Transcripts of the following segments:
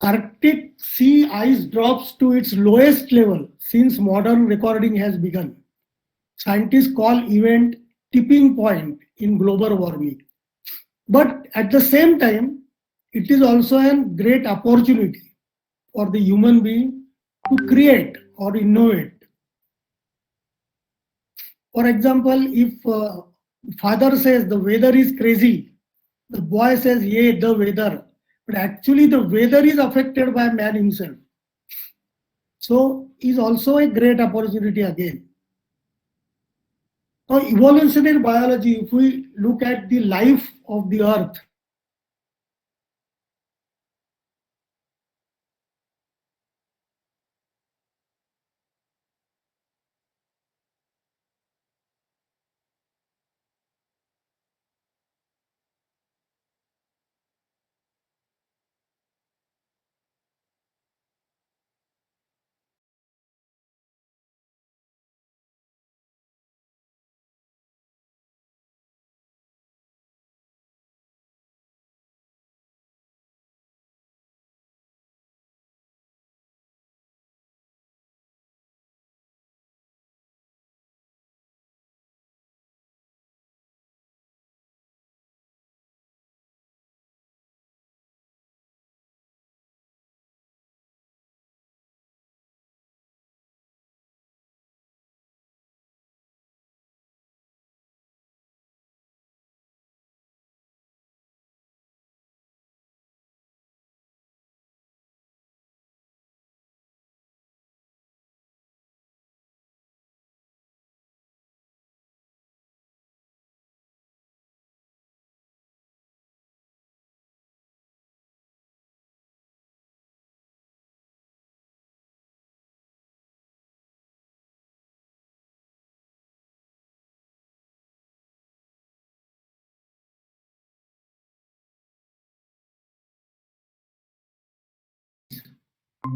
Arctic sea ice drops to its lowest level since modern recording has begun. Scientists call event tipping point in global warming. But at the same time, it is also a great opportunity for the human being to create or innovate. For example, if father says the weather is crazy, the boy says, yeah, the weather. But actually the weather is affected by man himself. So is also a great opportunity again. Now, evolutionary biology, if we look at the life of the earth,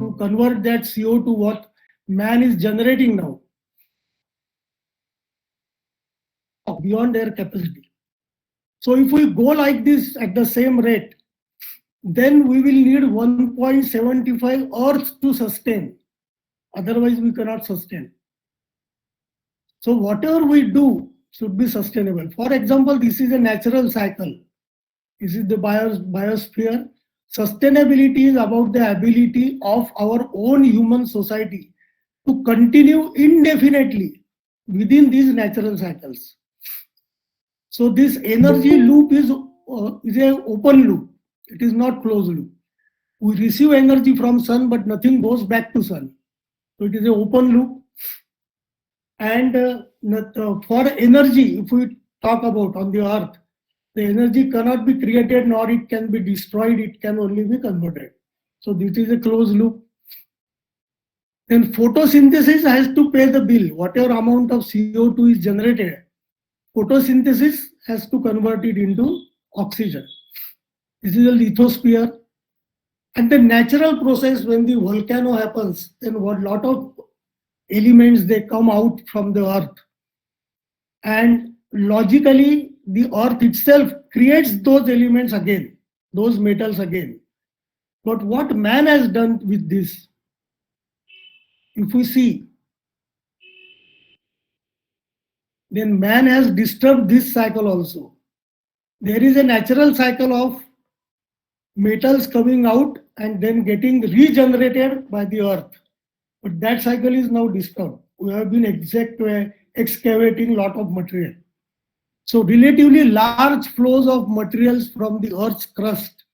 to convert that CO to what man is generating now, beyond their capacity. So if we go like this at the same rate, then we will need 1.75 Earth to sustain. Otherwise, we cannot sustain. So whatever we do should be sustainable. For example, this is a natural cycle. This is the biosphere. Sustainability is about the ability of our own human society to continue indefinitely within these natural cycles. So this energy loop is an open loop. It is not closed loop. We receive energy from sun, but nothing goes back to sun. So it is an open loop. And for energy, if we talk about on the earth, the energy cannot be created nor it can be destroyed, it can only be converted. So this is a closed loop. Then photosynthesis has to pay the bill. Whatever amount of CO2 is generated, photosynthesis has to convert it into oxygen. This is a lithosphere. And the natural process, when the volcano happens, then what lot of elements they come out from the earth. And logically, the earth itself creates those elements again, those metals again. But what man has done with this, if we see, then man has disturbed this cycle also. There is a natural cycle of metals coming out and then getting regenerated by the earth. But that cycle is now disturbed. We have been excavating a lot of material. So relatively large flows of materials from the earth's crust.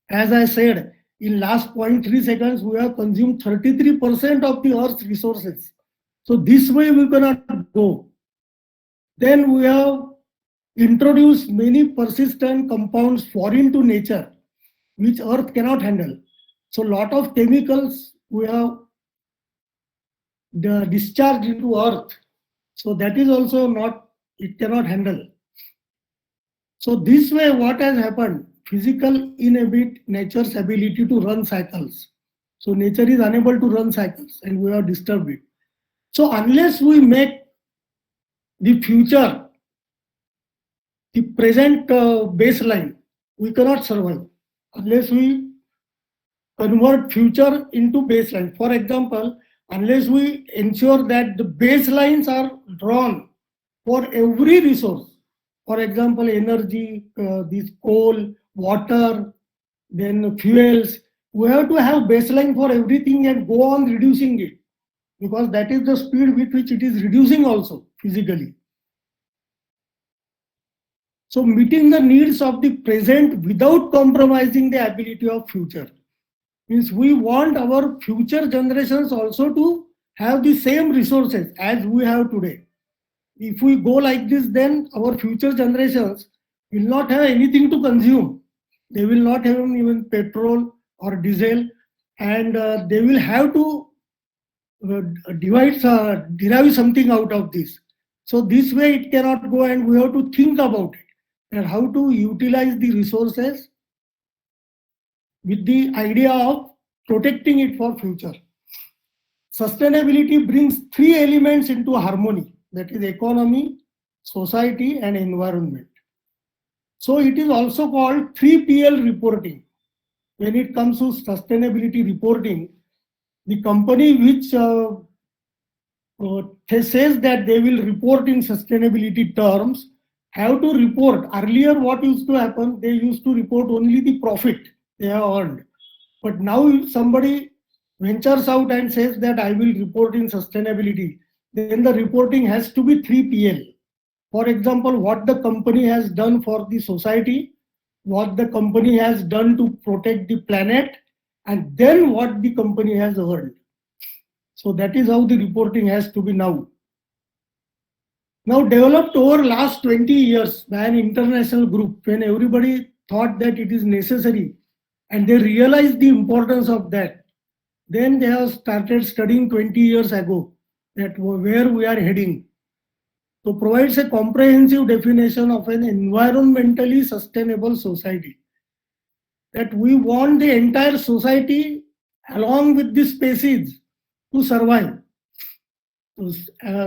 As I said, in last 0.3 seconds, we have consumed 33% of the earth's resources. So this way we cannot go. Then we have introduced many persistent compounds foreign to nature, which earth cannot handle. So lot of chemicals we have discharged into earth. So that is also not, it cannot handle. So this way what has happened, physical inhibit nature's ability to run cycles. So nature is unable to run cycles and we have disturbed it. So unless we make the future the present baseline, we cannot survive. Unless we convert future into baseline. For example, unless we ensure that the baselines are drawn for every resource, for example, energy, this coal, water, then fuels, we have to have baseline for everything and go on reducing it, because that is the speed with which it is reducing also physically. So meeting the needs of the present without compromising the ability of future means we want our future generations also to have the same resources as we have today. If we go like this, then our future generations will not have anything to consume. They will not have even petrol or diesel, and they will have to derive something out of this. So this way it cannot go, and we have to think about it and how to utilize the resources with the idea of protecting it for future. Sustainability brings three elements into harmony, that is economy, society and environment. So it is also called 3PL reporting. When it comes to sustainability reporting, the company which says that they will report in sustainability terms have to report. Earlier what used to happen, they used to report only the profit they have earned. But now if somebody ventures out and says that I will report in sustainability, then the reporting has to be 3PL. For example, what the company has done for the society, what the company has done to protect the planet, and then what the company has earned. So that is how the reporting has to be now. Now developed over last 20 years by an international group, when everybody thought that it is necessary and they realized the importance of that, then they have started studying 20 years ago that where we are heading. So provides a comprehensive definition of an environmentally sustainable society. That we want the entire society along with the species to survive.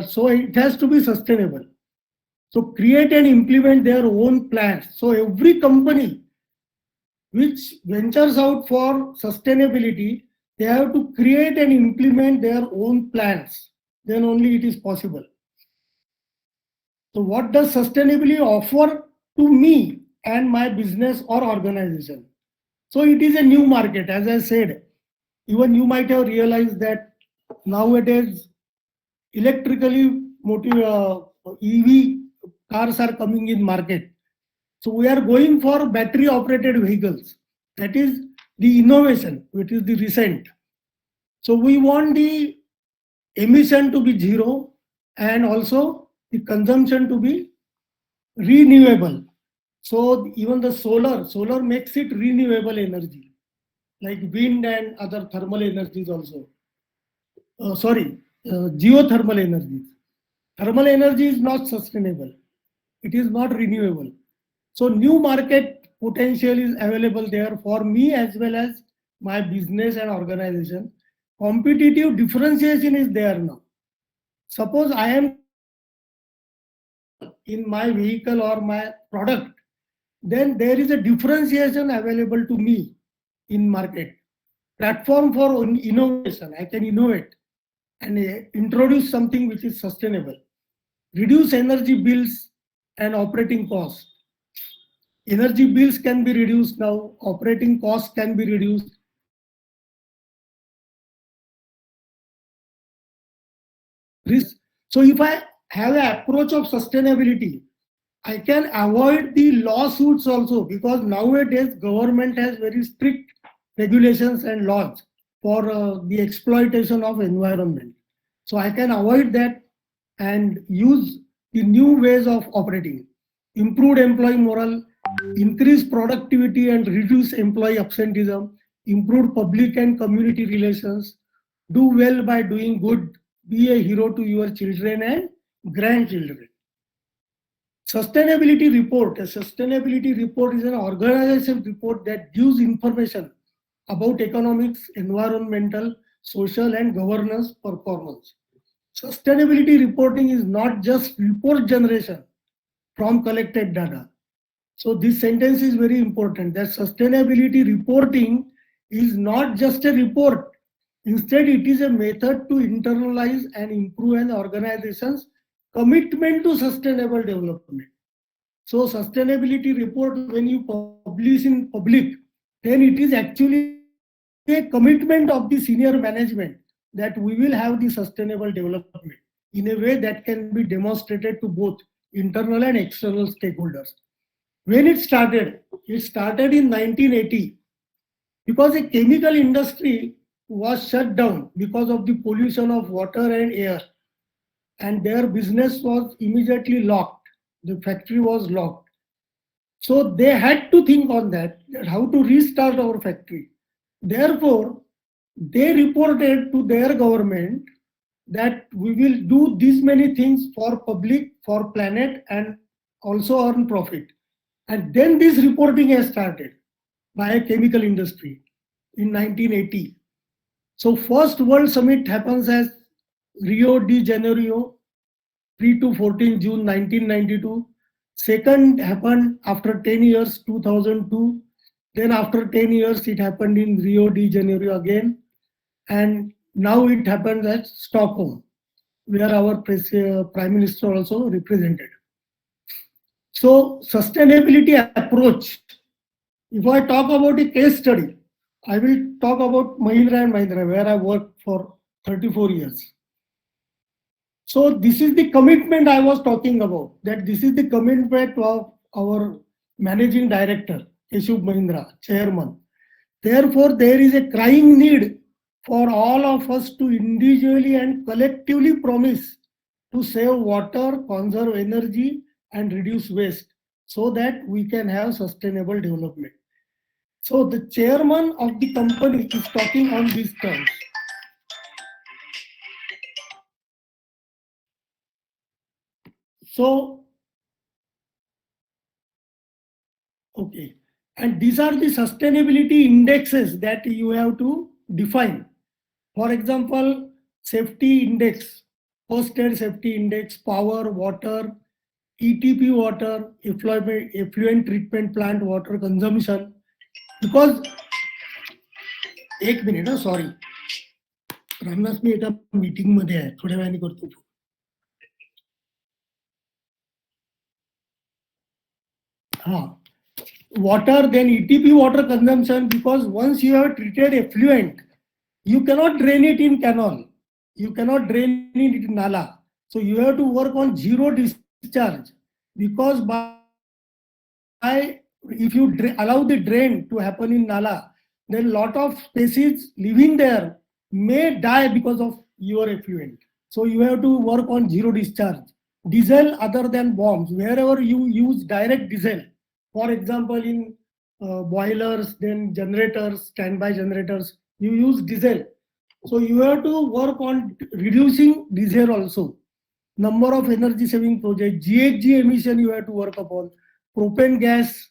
So it has to be sustainable. So create and implement their own plans. So every company which ventures out for sustainability, they have to create and implement their own plans. Then only it is possible. So what does sustainability offer to me and my business or organization? So it is a new market, as I said. Even you might have realized that nowadays electrically EV cars are coming in market. So we are going for battery operated vehicles. That is the innovation, which is the recent. So we want the emission to be zero and also the consumption to be renewable. So even the solar makes it renewable energy, like wind and other thermal energies also. Geothermal energies. Thermal energy is not sustainable. It is not renewable. So new market potential is available there for me as well as my business and organization. Competitive differentiation is there now. Suppose I am in my vehicle or my product, then there is a differentiation available to me in market. Platform for innovation. I can innovate and introduce something which is sustainable. Reduce energy bills and operating costs. Energy bills can be reduced now, operating costs can be reduced. So if I have an approach of sustainability, I can avoid the lawsuits also, because nowadays government has very strict regulations and laws for the exploitation of environment. So I can avoid that and use the new ways of operating. Improved employee morale, increase productivity and reduce employee absenteeism, improve public and community relations, do well by doing good, be a hero to your children and grandchildren. Sustainability report. A sustainability report is an organization report that gives information about economics, environmental, social and governance performance. Sustainability reporting is not just report generation from collected data. So this sentence is very important, that sustainability reporting is not just a report. Instead, it is a method to internalize and improve an organization's commitment to sustainable development. So sustainability report, when you publish in public, then it is actually a commitment of the senior management that we will have the sustainable development in a way that can be demonstrated to both internal and external stakeholders. When it started in 1980 because a chemical industry was shut down because of the pollution of water and air, and their business was immediately locked. The factory was locked. So they had to think on that how to restart our factory. Therefore, they reported to their government that we will do these many things for public, for planet, and also earn profit. And then this reporting has started by a chemical industry in 1980. So first World Summit happens as Rio de Janeiro, 3 to 14 June 1992. Second happened after 10 years, 2002. Then after 10 years, it happened in Rio de Janeiro again. And now it happens at Stockholm, where our Prime Minister also represented. So sustainability approach. If I talk about a case study, I will talk about Mahindra and Mahindra, where I worked for 34 years. So this is the commitment I was talking about, that this is the commitment of our managing director, Yeshub Mahindra, chairman. Therefore, there is a crying need for all of us to individually and collectively promise to save water, conserve energy, and reduce waste so that we can have sustainable development. So the chairman of the company is talking on these terms. So, okay. And these are the sustainability indexes that you have to define. For example, safety index, first aid safety index, power, water, ETP water, effluent treatment plant water consumption. Because, एक minute sorry, Ramdas मी एका meeting मध्ये आहे, थोड्या वेळाने करतो. Water, then ETP water consumption, because once you have treated effluent, you cannot drain it in canal, you cannot drain it in nala. So you have to work on zero discharge, because if you allow the drain to happen in nala, then lot of species living there may die because of your effluent. So you have to work on zero discharge. Diesel other than bombs, wherever you use direct diesel, for example in boilers, then generators, standby generators, you use diesel. So you have to work on reducing diesel also. Number of energy saving projects, GHG emission you have to work upon, propane gas,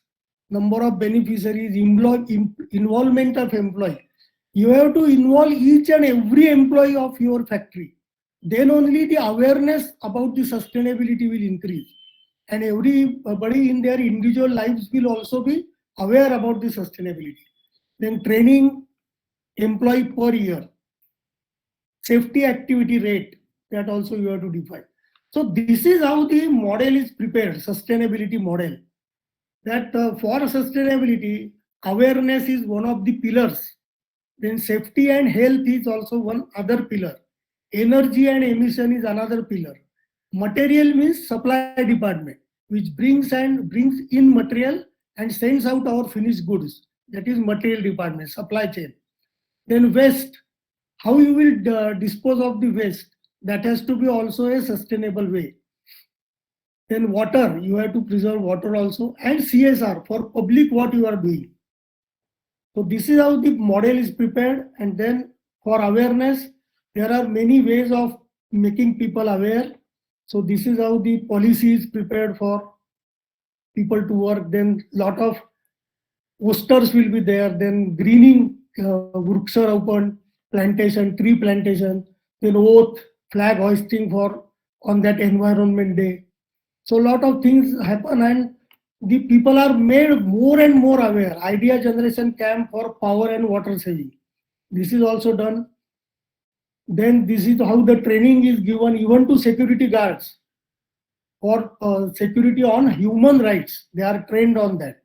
number of beneficiaries, involvement of employee. You have to involve each and every employee of your factory. Then only the awareness about the sustainability will increase. And everybody in their individual lives will also be aware about the sustainability. Then training employee per year. Safety activity rate, that also you have to define. So this is how the model is prepared, sustainability model. That for sustainability, awareness is one of the pillars. Then safety and health is also one other pillar. Energy and emission is another pillar. Material means supply department, which brings in material and sends out our finished goods. That is material department, supply chain. Then waste, how you will dispose of the waste. That has to be also a sustainable way. Then water, you have to preserve water also, and CSR, for public what you are doing. So this is how the model is prepared. And then for awareness, there are many ways of making people aware. So this is how the policy is prepared for people to work. Then lot of posters will be there. Then greening, Vruksharopan, plantation, tree plantation, then oath, flag hoisting for on that environment day. So a lot of things happen, and the people are made more and more aware. Idea generation camp for power and water saving. This is also done. Then this is how the training is given even to security guards for security on human rights. They are trained on that.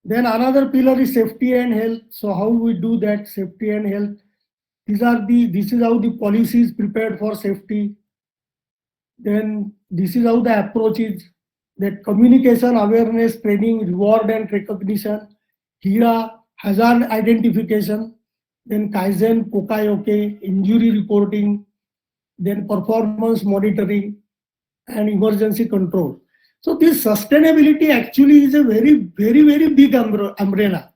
Then another pillar is safety and health. So how we do that safety and health? This is how the policy is prepared for safety. Then this is how the approach is, that communication, awareness, training, reward and recognition, HIRA, hazard identification, then Kaizen, Kokayoke, injury reporting, then performance monitoring and emergency control. So this sustainability actually is a very, very big umbrella,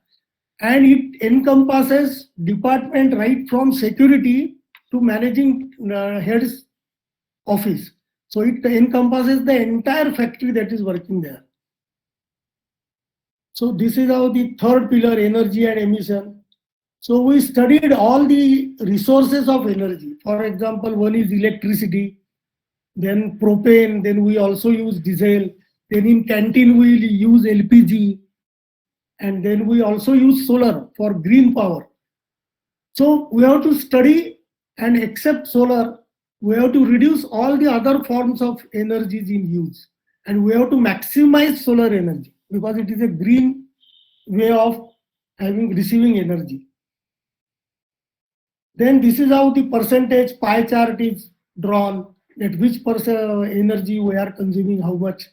and it encompasses department right from security to managing head's office. So it encompasses the entire factory that is working there. So this is how the third pillar, energy and emission. So we studied all the resources of energy. For example, one is electricity, then propane, then we also use diesel, then in canteen we use LPG, and then we also use solar for green power. So we have to study, and except solar, we have to reduce all the other forms of energies in use, and we have to maximize solar energy because it is a green way of receiving energy. Then this is how the percentage pie chart is drawn, that which percent energy we are consuming, how much,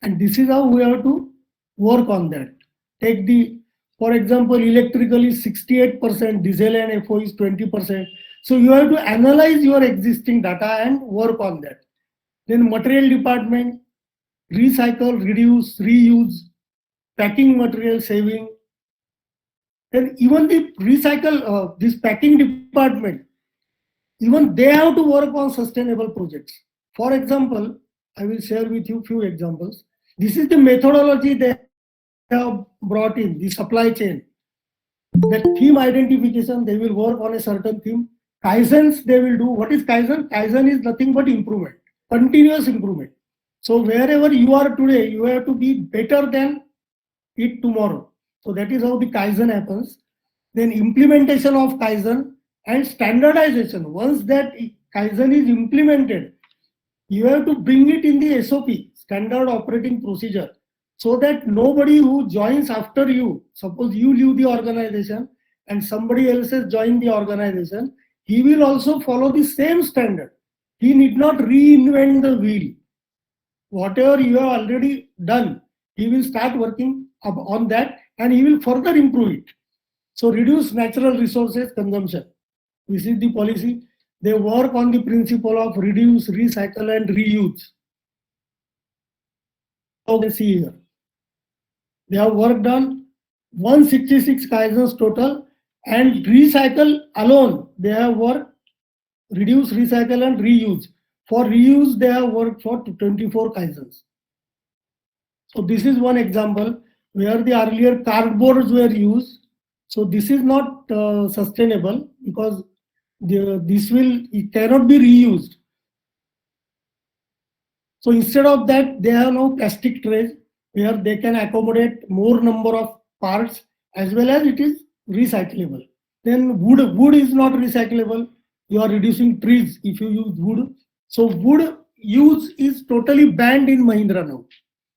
and this is how we have to work on that. Take the, for example, electrical is 68%, diesel and FO is 20%. So you have to analyze your existing data and work on that. Then material department, recycle, reduce, reuse, packing material saving. And even the recycle, this packing department, even they have to work on sustainable projects. For example, I will share with you few examples. This is the methodology they have brought in, the supply chain. The theme identification, they will work on a certain theme. Kaizens they will do. What is Kaizen? Kaizen is nothing but improvement, continuous improvement. So wherever you are today, you have to be better than it tomorrow. So that is how the Kaizen happens. Then implementation of Kaizen and standardization. Once that Kaizen is implemented, you have to bring it in the SOP, standard operating procedure, so that nobody who joins after you, suppose you leave the organization and somebody else has joined the organization, he will also follow the same standard. He need not reinvent the wheel. Whatever you have already done, he will start working on that and he will further improve it. So reduce natural resources consumption. This is the policy. They work on the principle of reduce, recycle and reuse. So we see here, they have worked on 166 Kaizens total, and recycle alone, they have worked reduce, recycle and reuse. For reuse, they have worked for 24 Kaizens. So this is one example where the earlier cardboards were used. So this is not sustainable because it cannot be reused. So instead of that, they have now plastic trays where they can accommodate more number of parts, as well as it is recyclable. Then wood is not recyclable. You are reducing trees if you use wood. So wood use is totally banned in Mahindra now.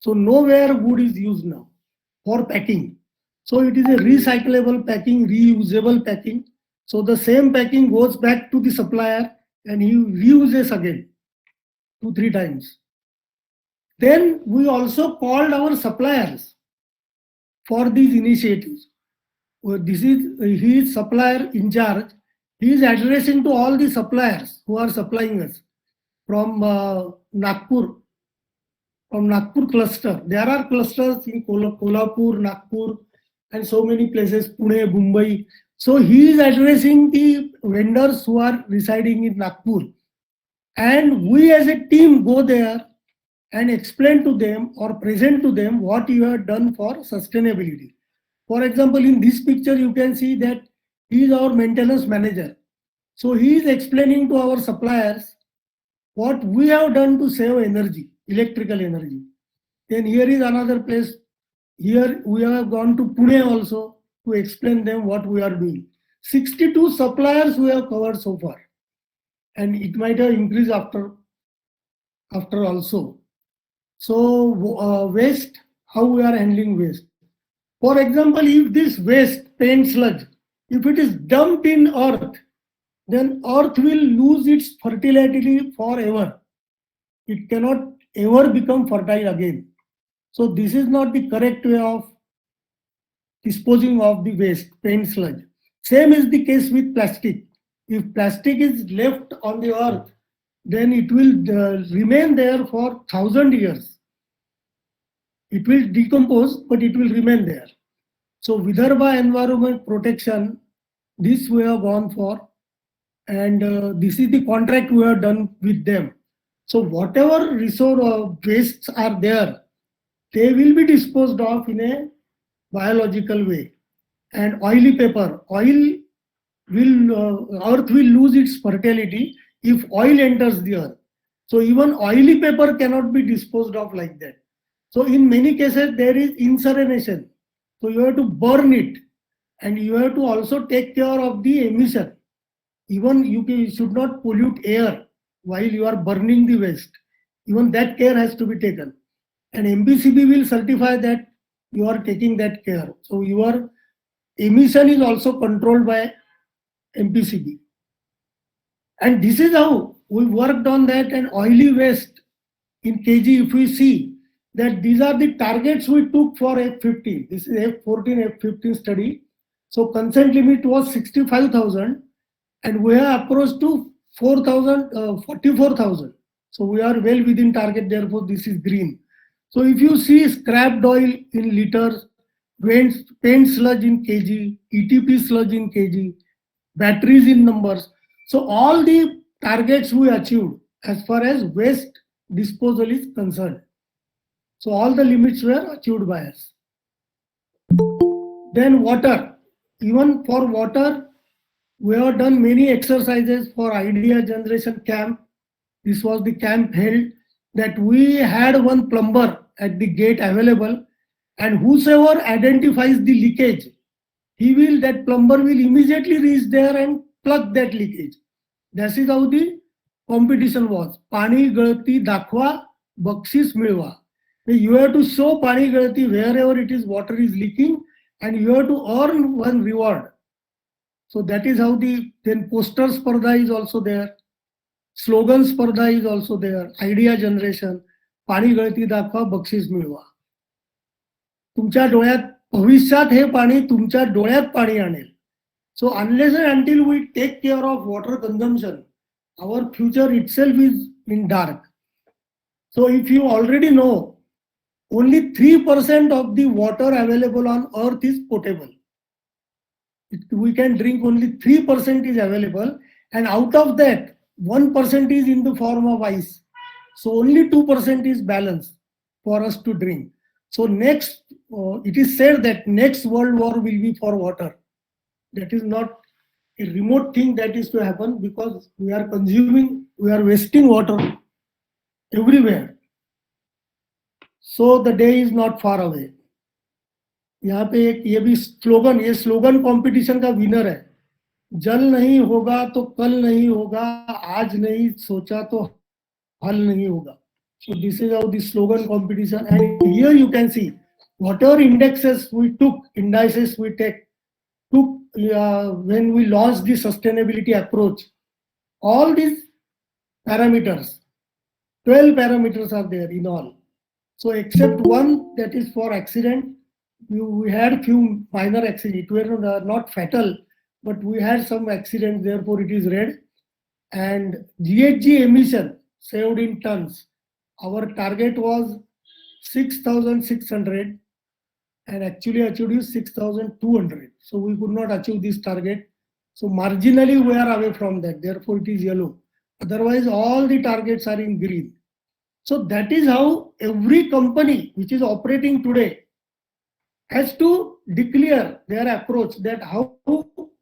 So nowhere wood is used now for packing. So it is a recyclable packing, reusable packing. So the same packing goes back to the supplier and he reuses again 2-3 times. Then we also called our suppliers for these initiatives. He is supplier in charge. He is addressing to all the suppliers who are supplying us from Nagpur cluster. There are clusters in Kolhapur, Nagpur, and so many places, Pune, Mumbai. So he is addressing the vendors who are residing in Nagpur. And we as a team go there and explain to them or present to them what you have done for sustainability. For example, in this picture, you can see that he is our maintenance manager. So he is explaining to our suppliers what we have done to save energy, electrical energy. Then here is another place. Here we have gone to Pune also to explain them what we are doing. 62 suppliers we have covered so far, and it might have increased after also. So waste, how we are handling waste. For example, if this waste, paint sludge, if it is dumped in earth, then earth will lose its fertility forever. It cannot ever become fertile again. So this is not the correct way of disposing of the waste, paint sludge. Same is the case with plastic. If plastic is left on the earth, then it will remain there for 1,000 years. It will decompose, but it will remain there. So Vidarbha environment protection, this we have gone for, and this is the contract we have done with them. So whatever resource or wastes are there, they will be disposed of in a biological way. And oily paper, earth will lose its fertility if oil enters the earth. So even oily paper cannot be disposed of like that. So in many cases there is incineration. So you have to burn it, and you have to also take care of the emission. Even you should not pollute air while you are burning the waste. Even that care has to be taken. And MPCB will certify that you are taking that care. So your emission is also controlled by MPCB. And this is how we worked on that. And oily waste in kg, if we see that these are the targets we took for F15. This is F14, F15 study. So consent limit was 65,000, and we have approached to 44,000. So we are well within target, therefore this is green. So if you see scrapped oil in liters, paint sludge in kg, ETP sludge in kg, batteries in numbers. So all the targets we achieved as far as waste disposal is concerned. So all the limits were achieved by us. Then water. Even for water, we have done many exercises for idea generation camp. This was the camp held that we had one plumber at the gate available, and whosoever identifies the leakage, that plumber will immediately reach there and plug that leakage. That is how the competition was. Pani galti dakhwa, bakshis milwa. You have to show pani galti wherever it is water is leaking, and you have to earn one reward. So that is how then poster spardha is also there. Slogan spardha is also there. Idea generation. पाणी गळती दाखवा, बक्षीस मिळवा. तुमच्या डोळ्यात भविष्यात हे पाणी तुमच्या डोळ्यात पाणी आणेल. So unless and until we take care of water consumption, our future itself is in dark. So if you already know, only 3% of the water available on earth is potable. We can drink only 3% is available, and out of that 1% is in the form of ice. So only 2% is balanced for us to drink. So next, it is said that next world war will be for water. That is not a remote thing that is to happen, because we are wasting water everywhere. So the day is not far away. यहाँ पे एक ये भी slogan, ये slogan competition का winner है. जल नहीं होगा तो कल नहीं होगा, आज नहीं सोचा तो हल नहीं होगा. So this is how the slogan competition. And here you can see whatever indices we took when we launched the sustainability approach. All these parameters, 12 parameters are there in all. So except one, that is for accident. We had few minor accidents. It were not fatal, but we had some accidents, therefore it is red. And GHG emission saved in tons. Our target was 6,600, and actually achieved is 6,200. So we could not achieve this target. So marginally we are away from that, therefore it is yellow. Otherwise all the targets are in green. So that is how every company which is operating today has to declare their approach, that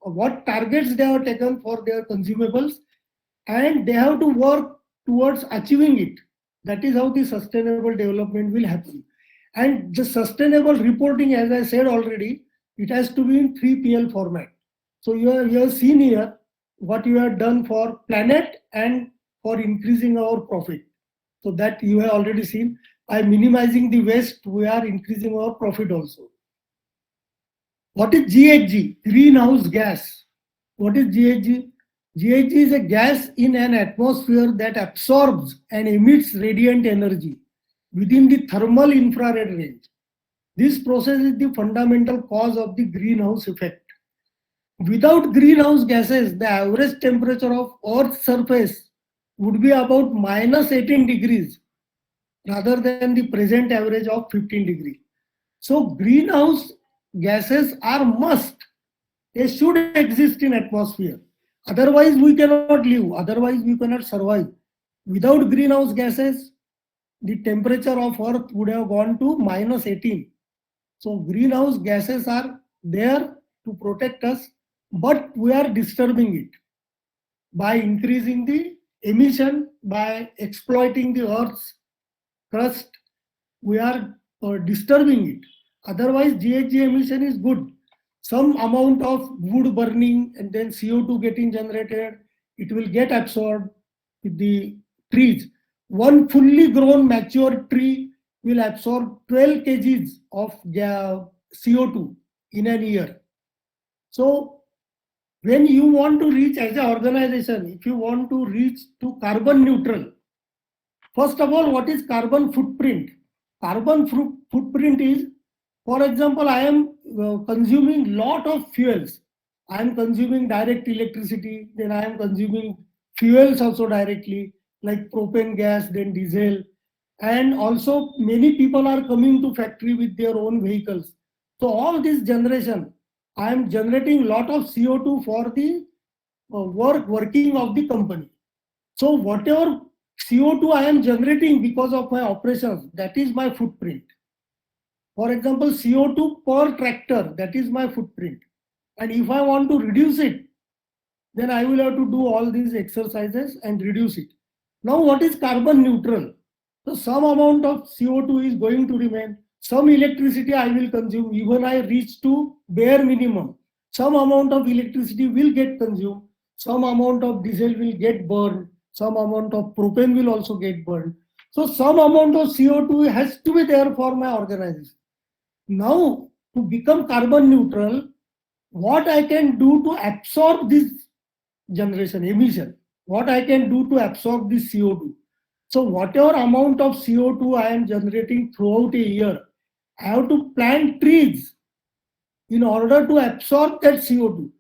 what targets they have taken for their consumables, and they have to work towards achieving it. That is how the sustainable development will happen. And the sustainable reporting, as I said already, it has to be in 3PL format. So you have seen here what you have done for planet and for increasing our profit. So that you have already seen. By minimizing the waste, we are increasing our profit also. What is GHG? Greenhouse gas. What is GHG? GHG is a gas in an atmosphere that absorbs and emits radiant energy within the thermal infrared range. This process is the fundamental cause of the greenhouse effect. Without greenhouse gases, the average temperature of Earth's surface would be about minus 18 degrees rather than the present average of 15 degrees. So greenhouse gases are must. They should exist in atmosphere. Otherwise we cannot live. Otherwise we cannot survive. Without greenhouse gases, the temperature of Earth would have gone to minus 18. So greenhouse gases are there to protect us, but we are disturbing it by increasing the emission, by exploiting the Earth's crust. We are disturbing it. Otherwise, GHG emission is good. Some amount of wood burning and then CO2 getting generated, it will get absorbed with the trees. One fully grown mature tree will absorb 12 kgs of CO2 in a year. So when you want to reach as an organization, if you want to reach to carbon neutral, first of all, what is carbon footprint? Carbon footprint is, for example, I am consuming lot of fuels. I am consuming direct electricity, then I am consuming fuels also directly, like propane gas, then diesel. And also many people are coming to factory with their own vehicles. So all this generation, I am generating lot of CO2 for the working of the company. So whatever CO2 I am generating because of my operations, that is my footprint. For example, CO2 per tractor, that is my footprint. And if I want to reduce it, then I will have to do all these exercises and reduce it. Now, what is carbon neutral? So some amount of CO2 is going to remain. Some electricity I will consume, even I reach to bare minimum. Some amount of electricity will get consumed. Some amount of diesel will get burned. Some amount of propane will also get burned. So some amount of CO2 has to be there for my organization. Now, to become carbon neutral, what I can do to absorb this generation emission, what I can do to absorb this CO2. So whatever amount of CO2 I am generating throughout a year, I have to plant trees in order to absorb that CO2.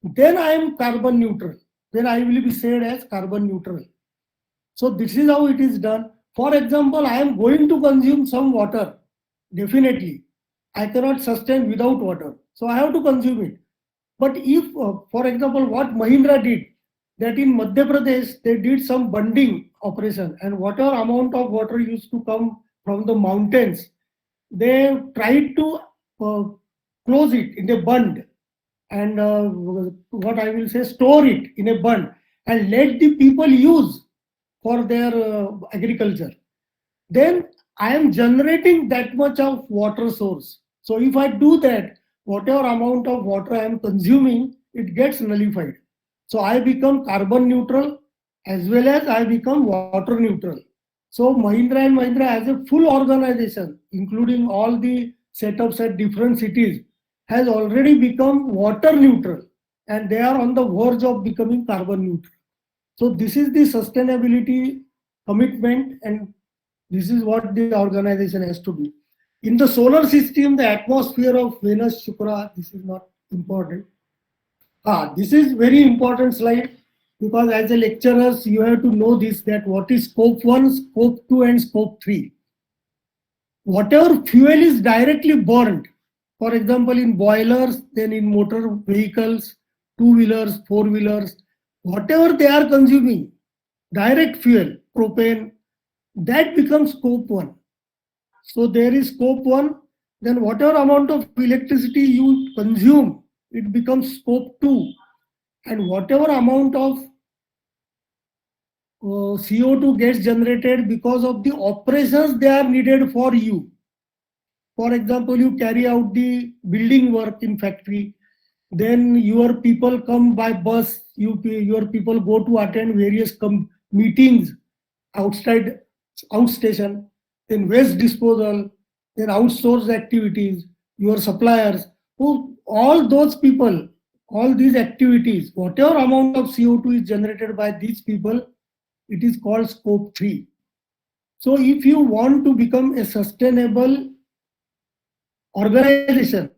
Then I am carbon neutral. Then I will be said as carbon neutral. So this is how it is done. For example, I am going to consume some water. Definitely. I cannot sustain without water. So I have to consume it. But if, for example, what Mahindra did, that in Madhya Pradesh, they did some bunding operation, and whatever amount of water used to come from the mountains, they tried to close it in a bund and what I will say, store it in a bund and let the people use for their agriculture. Then I am generating that much of water source. So if I do that, whatever amount of water I am consuming, it gets nullified. So I become carbon neutral as well as I become water neutral. So Mahindra and Mahindra as a full organization, including all the setups at different cities, has already become water neutral and they are on the verge of becoming carbon neutral. So this is the sustainability commitment and this is what the organization has to do. In the solar system, the atmosphere of Venus, Shukra, this is not important. This is very important slide because as a lecturers, you have to know this, that what is scope 1, scope 2 and scope 3. Whatever fuel is directly burned, for example, in boilers, then in motor vehicles, two-wheelers, four-wheelers, whatever they are consuming, direct fuel, propane, that becomes scope 1. So there is scope 1, then whatever amount of electricity you consume, it becomes scope 2. And whatever amount of CO2 gets generated because of the operations they are needed for you. For example, you carry out the building work in factory, then your people come by bus, your people go to attend various meetings outside outstation, then waste disposal, then outsourced activities, your suppliers, who all those people, all these activities, whatever amount of CO2 is generated by these people, it is called scope 3. So if you want to become a sustainable organization,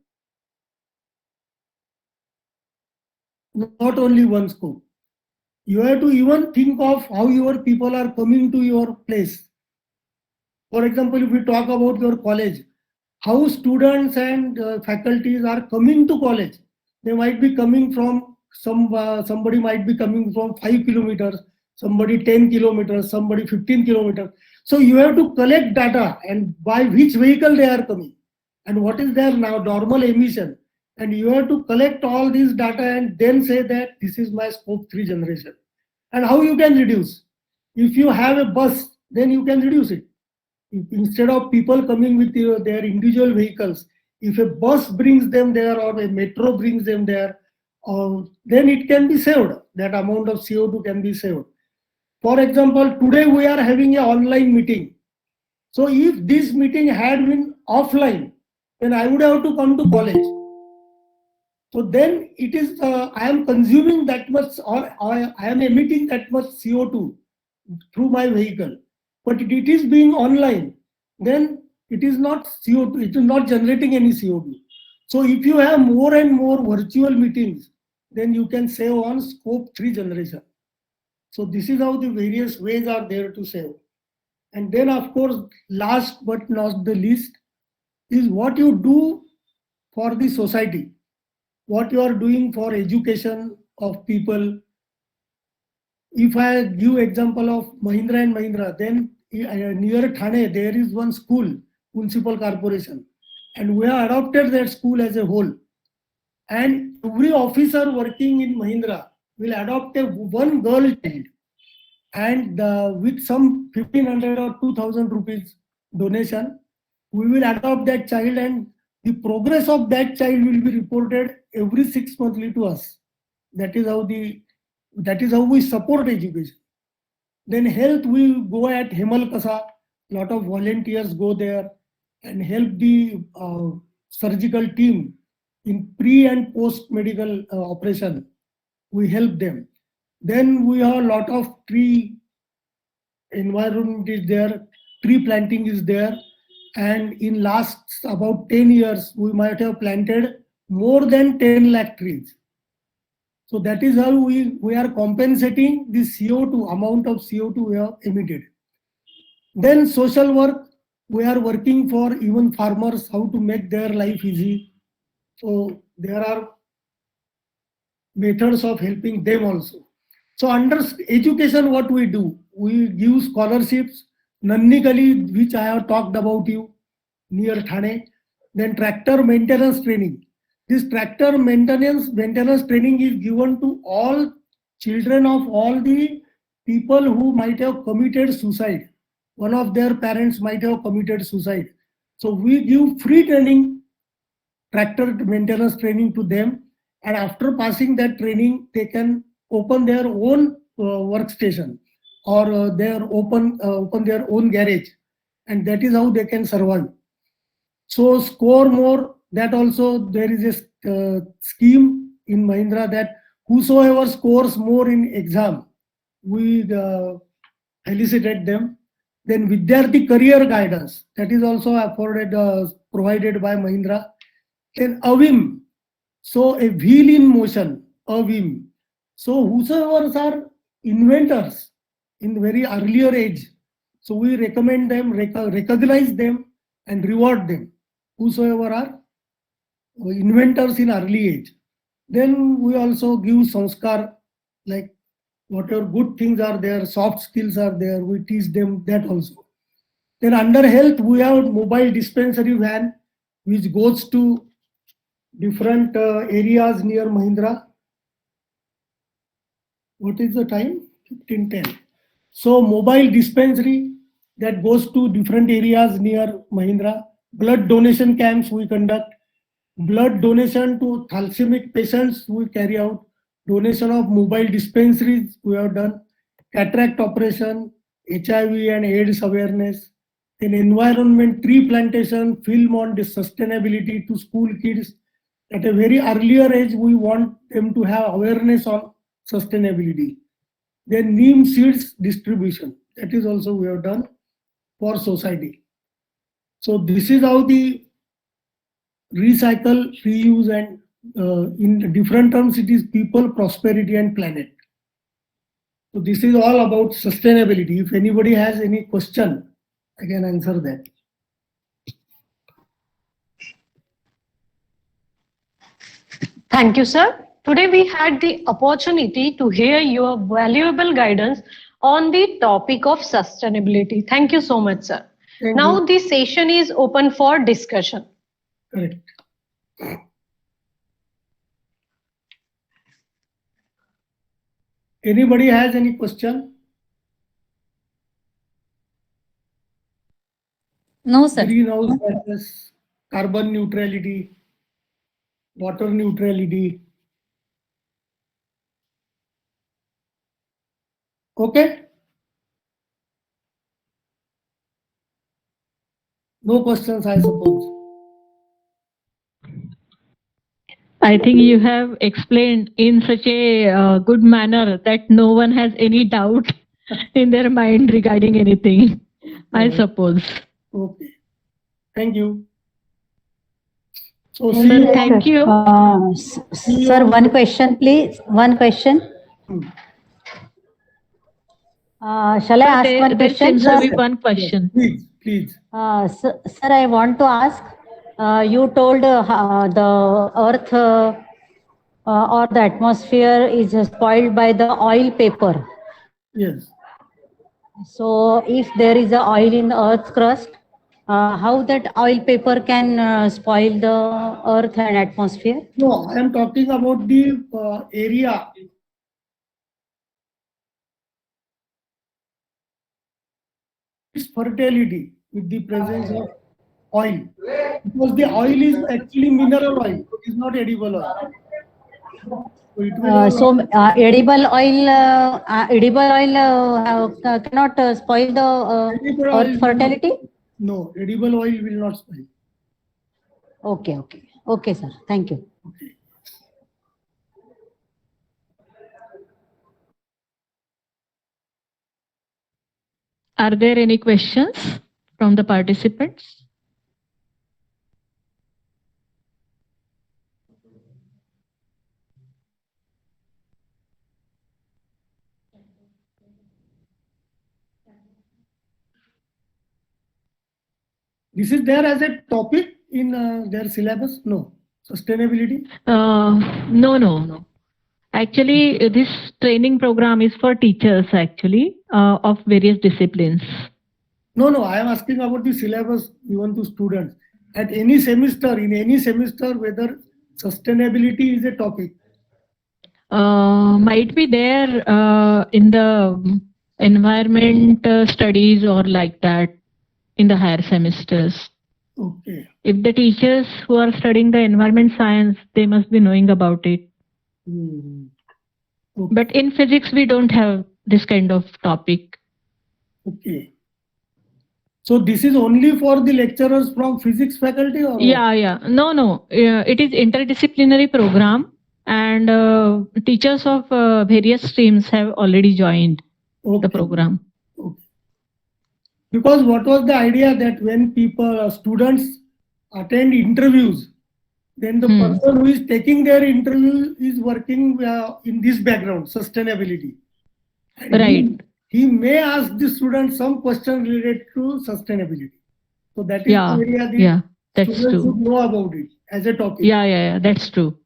not only one scope, you have to even think of how your people are coming to your place. For example, if we talk about your college, how students and faculties are coming to college. They might be coming from somebody might be coming from 5 kilometers, somebody 10 kilometers, somebody 15 kilometers. So you have to collect data and by which vehicle they are coming and what is their now normal emission. And you have to collect all these data and then say that this is my scope 3 generation. And how you can reduce? If you have a bus, then you can reduce it. Instead of people coming with their individual vehicles, if a bus brings them there or a metro brings them there, then it can be saved. That amount of CO2 can be saved. For example, today we are having an online meeting. So if this meeting had been offline, then I would have to come to college. So then it is, I am consuming that much or I am emitting that much CO2 through my vehicle. But it is being online, then it is not CO2, it is not generating any CO2. So if you have more and more virtual meetings, then you can save on scope 3 generation. So this is how the various ways are there to save. And then of course, last but not the least, is what you do for the society, what you are doing for education of people. If I give example of Mahindra and Mahindra, then near Thane there is one school, municipal corporation, and we have adopted that school as a whole. And every officer working in Mahindra will adopt one girl child, and with some 1500 or 2000 rupees donation, we will adopt that child, and the progress of that child will be reported every 6 monthly to us. That is how we support education. Then health, we go at Hemal Kasa, lot of volunteers go there and help the surgical team in pre and post medical operation. We help them. Then we have a lot of tree environment is there, tree planting is there, and in last about 10 years we might have planted more than 10 lakh trees. So that is how we are compensating the CO2 amount of CO2 we have emitted. Then social work, we are working for even farmers, how to make their life easy. So there are methods of helping them also. So under education, what we do, we give scholarships, Nannikali, which I have talked about you, near Thane. Then tractor maintenance training. This tractor maintenance training is given to all children of all the people who might have committed suicide. One of their parents might have committed suicide. So we give free training, tractor maintenance training to them, and after passing that training, they can open their own workstation or open their own garage, and that is how they can survive. So score more, that also there is a scheme in Mahindra that whosoever scores more in exam, we felicitate them. Then Vidyarthi career guidance, that is also provided by Mahindra. Then AVIM, so a wheel in motion, AVIM. So whosoever are inventors in very earlier age, so we recommend them, recognize them and reward them, whosoever are inventors in early age. Then we also give sanskar, like whatever good things are there, soft skills are there, we teach them that also. Then under health, we have mobile dispensary van, which goes to different areas near Mahindra. What is the time? 15:10. So mobile dispensary that goes to different areas near Mahindra. Blood donation camps we conduct. Blood donation to thalassemia patients we carry out. Donation of mobile dispensaries we have done. Cataract operation, HIV and AIDS awareness. Then environment tree plantation, film on the sustainability to school kids. At a very earlier age, we want them to have awareness on sustainability. Then neem seeds distribution. That is also we have done for society. So this is how the recycle, reuse, and in different terms, it is people, prosperity, and planet. So this is all about sustainability. If anybody has any question, I can answer that. Thank you, sir. Today we had the opportunity to hear your valuable guidance on the topic of sustainability. Thank you so much, sir. Now the session is open for discussion. Correct. Anybody has any question? No, sir. Greenhouse gases, carbon neutrality, water neutrality. Okay? No questions, I suppose. I think you have explained in such a good manner that no one has any doubt in their mind regarding anything, I suppose. Okay. Thank you. So, Sir, thank you. Sir, one question, please. One question. Shall I ask one There question? seems to be one question. Please, please. Sir, I want to ask. You told the earth or the atmosphere is spoiled by the oil paper. Yes. So, if there is a oil in the earth crust, how that oil paper can spoil the earth and atmosphere? No, I am talking about the area. Its fertility with the presence of oil. Because the oil is actually mineral oil, it is not edible oil. So, it will edible oil cannot spoil the earth fertility? No, edible oil will not spoil. Okay, sir. Thank you. Okay. Are there any questions from the participants? This is there as a topic in their syllabus? No. Sustainability? No. Actually, this training program is for teachers actually of various disciplines. No, I am asking about the syllabus given to students. At any semester, in any semester, whether sustainability is a topic. Might be there in the environment studies or like that in the higher semesters. Okay. If the teachers who are studying the environment science, they must be knowing about it. Okay. But in physics, we don't have this kind of topic. Okay. So this is only for the lecturers from physics faculty or? Yeah. No. It is interdisciplinary program and teachers of various streams have already joined the program. Okay. Because what was the idea that when students attend interviews, then the person who is taking their interview is working in this background, sustainability. And right. He may ask the student some question related to sustainability. So that is the area the students should know about it as a topic. Yeah. That's true.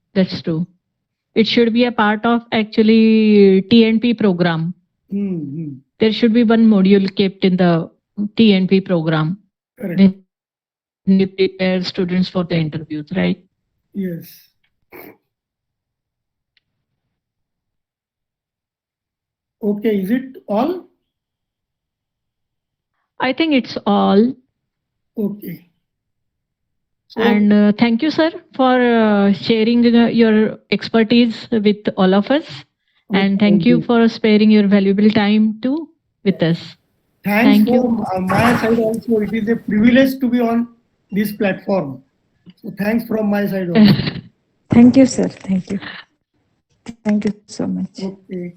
It should be a part of actually TNP program. There should be one module kept in the TNP program. Correct. When you prepare students for the interviews, right? Yes. Okay, is it all? I think it's all. Okay. And thank you, sir, for sharing your expertise with all of us. And thank you for sparing your valuable time too with us. Thanks from my side also. It is a privilege to be on this platform. So thanks from my side also. Thank you, sir. Thank you. Thank you so much. Okay.